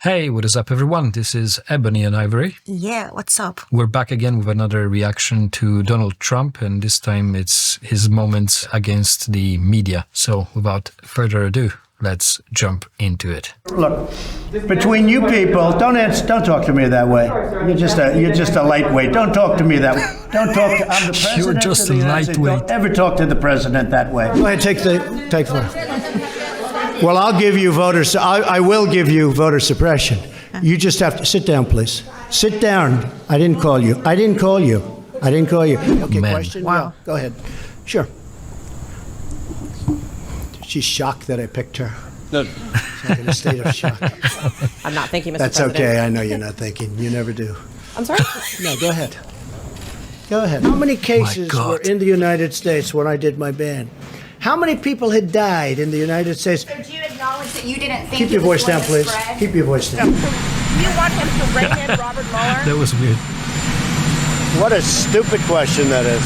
Hey, what is up, everyone? This is Ebony and Ivory. Yeah, what's up? We're back again with another reaction to Donald Trump, and this time it's his moments against the media. So without further ado, let's jump into it. Look, between you people, don't talk to me that way. You're just a lightweight. Don't talk to me that way. I'm the president. You're just of the a United States. lightweight. Don't ever talk to the president that way. Go ahead, take the. Well, I'll give you voters. I will give you voter suppression. You just have to sit down, please. Sit down. I didn't call you. Okay, Man. question? Wow. Yeah, go ahead. Sure. She's shocked that I picked her. No. She's like in a state of shock. I'm not thinking, Mr. That's President. okay. I know you're not thinking. You never do. I'm sorry? No, go ahead. Go ahead. How many cases God. were in the United States when I did my ban? How many people had died in the United States? So do you acknowledge that you didn't think Keep it your was voice down, going to please. spread? Keep your voice down. You want him to rein in Robert Mueller? That was weird. What a stupid question that is.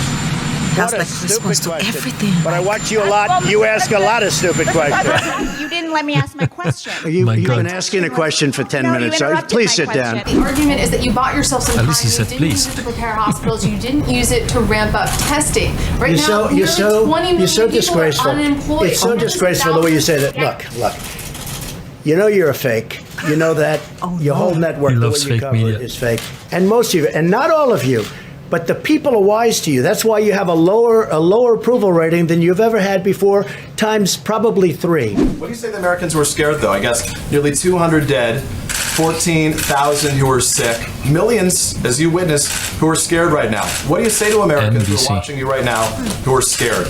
That's What a like response stupid to question. everything. But I watch you a lot. You ask a lot of stupid questions. You didn't let me ask my question. You've My been God. asking a question for 10 No, minutes. you So interrupted please my sit down. question. The argument is that you bought yourself some At time. least he You said didn't please. use it to prepare hospitals. You didn't use it to ramp up testing. Right now, You're so 20 million so people disgraceful. are unemployed. It's so disgraceful the way you say that. Look. You know you're a fake. You know that. Your whole network, He the way loves you fake cover media. it, is fake. And most of you, and not all of you, but the people are wise to you. That's why you have a lower approval rating than you've ever had before, times probably 3. What do you say the Americans were scared, though? I guess nearly 200 dead, 14,000 who are sick, millions, as you witnessed, who are scared right now. What do you say to Americans who NBC. are watching you right now who are scared?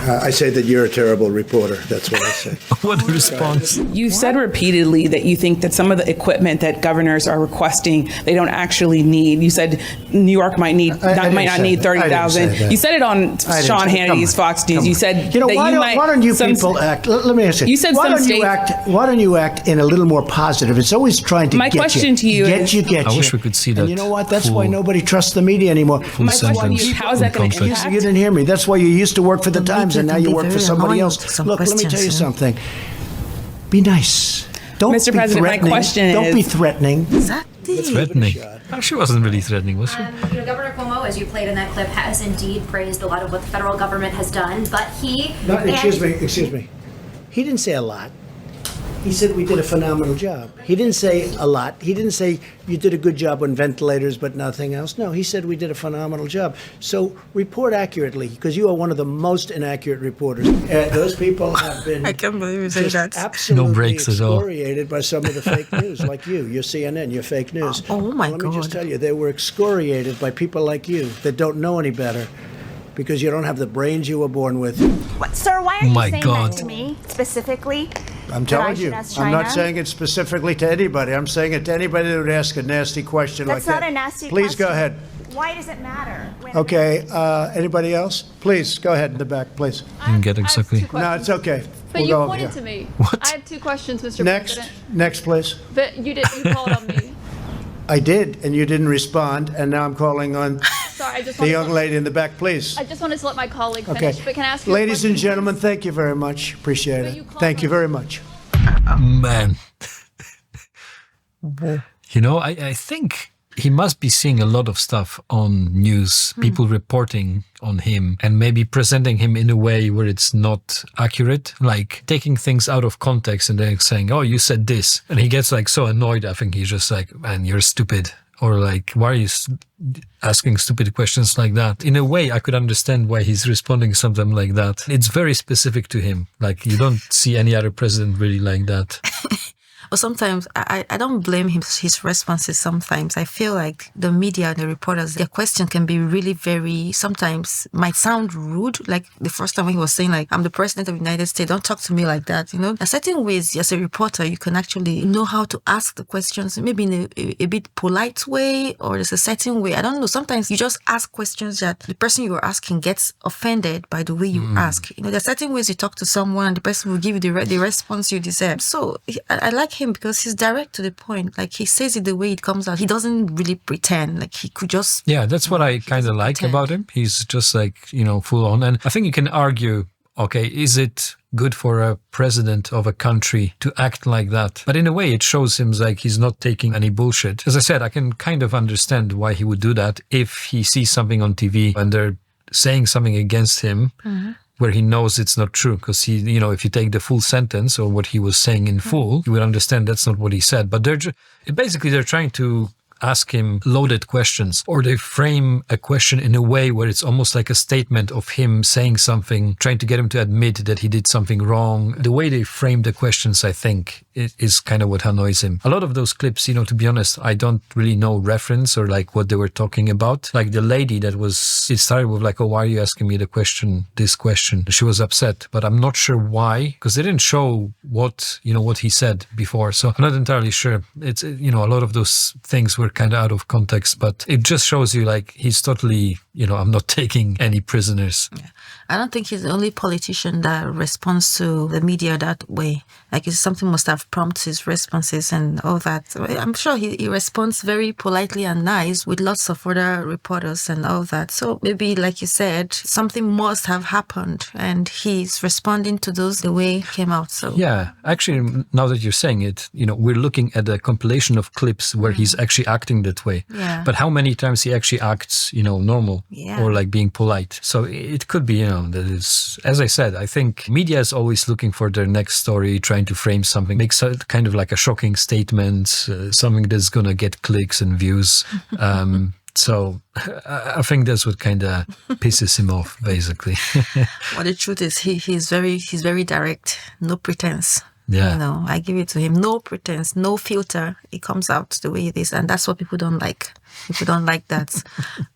I say that you're a terrible reporter. That's what I say. What a response. You've said repeatedly that you think that some of the equipment that governors are requesting, they don't actually need. You said New York might I didn't not say need that. I didn't say 30,000. that. You said it on I didn't Sean say- come Hannity's on, Fox News. come You on. said You know, that why don't you some- people act? Let me ask you. You said why some don't you states- act? Why don't you act in a little more positive? It's always trying to My get question you. to you get is- you, get I you. wish we could see that And you know what? That's why full- nobody trusts the media anymore. Full My question to sentence you is, how is that going to context. impact? You didn't hear me. That's why you used to work for the The Times and now media you can work be for very somebody annoying else. to some Look, let me tell you questions, something. Be nice. Don't Mr. be President, my threatening. question Don't is- be threatening. Exactly. Threatening. Oh, she wasn't really threatening, was she? Governor Cuomo, as you played in that clip, has indeed praised a lot of what the federal government has done, but he... Excuse me. He didn't say a lot. He said we did a phenomenal job. He didn't say a lot. He didn't say you did a good job on ventilators but nothing else. No, he said we did a phenomenal job. So report accurately, because you are one of the most inaccurate reporters. Those people have been I can't believe you say just that. absolutely No breaks at all. excoriated by some of the fake news, like you. You're CNN, you're fake news. Oh, my Let me just God. tell you, they were excoriated by people like you that don't know any better because you don't have the brains you were born with. What, sir, why are you My saying God. that to me, specifically? I'm That I telling should you. ask I'm not China? saying it specifically to anybody. I'm saying it to anybody that would ask a nasty question That's like that. not a nasty Please question. go ahead. Why does it matter? when- Okay, anybody else? Please, go ahead in the back, please. Didn't get exactly. No, it's okay. But We'll you go over pointed here. to me. What? I have two questions, Mr. Next, President. please. But you called on me. I did, and you didn't respond, and now I'm calling on Sorry, I just the wanted young to, lady in the back, please. I just wanted to let my colleague Okay. finish. But can I ask you a Ladies and question, gentlemen, please? thank you very much. Appreciate But you it. called Thank you me. very much. Man. You know, I think he must be seeing a lot of stuff on news, people reporting on him and maybe presenting him in a way where it's not accurate, like taking things out of context and then saying, oh, you said this. And he gets like so annoyed. I think he's just like, man, you're stupid. Or like, why are you asking stupid questions like that? In a way, I could understand why he's responding something like that. It's very specific to him. Like, you don't see any other president really like that. But sometimes I don't blame him, his responses sometimes. I feel like the media and the reporters, their question can be really very, sometimes might sound rude. Like the first time when he was saying like, I'm the president of the United States, don't talk to me like that. You know, there are certain ways as a reporter, you can actually know how to ask the questions, maybe in a bit polite way, or there's a certain way. I don't know. Sometimes you just ask questions that the person you are asking gets offended by the way you ask. You know, there are certain ways you talk to someone, the person will give you the response you deserve. So I like him because he's direct to the point. Like he says it the way it comes out. He doesn't really pretend. Like he could just. Yeah, that's what I kind of like pretend. about him. He's just like, you know, full on. And I think you can argue, okay, is it good for a president of a country to act like that. But in a way, it shows him like he's not taking any bullshit. As I said, I can kind of understand why he would do that if he sees something on TV and they're saying something against him where he knows it's not true. Because he, you know, if you take the full sentence or what he was saying in full, you would understand that's not what he said. But they're trying to ask him loaded questions, or they frame a question in a way where it's almost like a statement of him saying something, trying to get him to admit that he did something wrong. The way they frame the questions, I think, is kind of what annoys him. A lot of those clips, you know, to be honest, I don't really know reference or like what they were talking about. Like the lady it started with like, oh, why are you asking me this question? She was upset, but I'm not sure why, because they didn't show what he said before. So I'm not entirely sure. It's, you know, a lot of those things were kind of out of context, but it just shows you like he's totally, you know, I'm not taking any prisoners. Yeah. I don't think he's the only politician that responds to the media that way. Like something must have prompted his responses and all that. I'm sure he responds very politely and nice with lots of other reporters and all that. So maybe, like you said, something must have happened and he's responding to those the way it came out. So yeah, actually, now that you're saying it, you know, we're looking at a compilation of clips where he's actually acting that way. Yeah. But how many times he actually acts, you know, normal or like being polite? So it could be, you know, that is, as I said, I think media is always looking for their next story, trying to frame something, make kind of like a shocking statement, something that's going to get clicks and views. So I think that's what kind of pisses him off, basically. Well, the truth is he's very direct, no pretense. Yeah. You know, I give it to him. No pretense, no filter. It comes out the way it is. And that's what people don't like. People don't like that.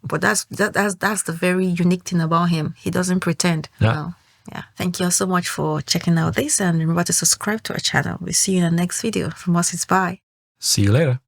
But that's the very unique thing about him. He doesn't pretend. Yeah. You know? Yeah. Thank you all so much for checking out this. And remember to subscribe to our channel. We'll see you in the next video. From us, it's bye. See you later.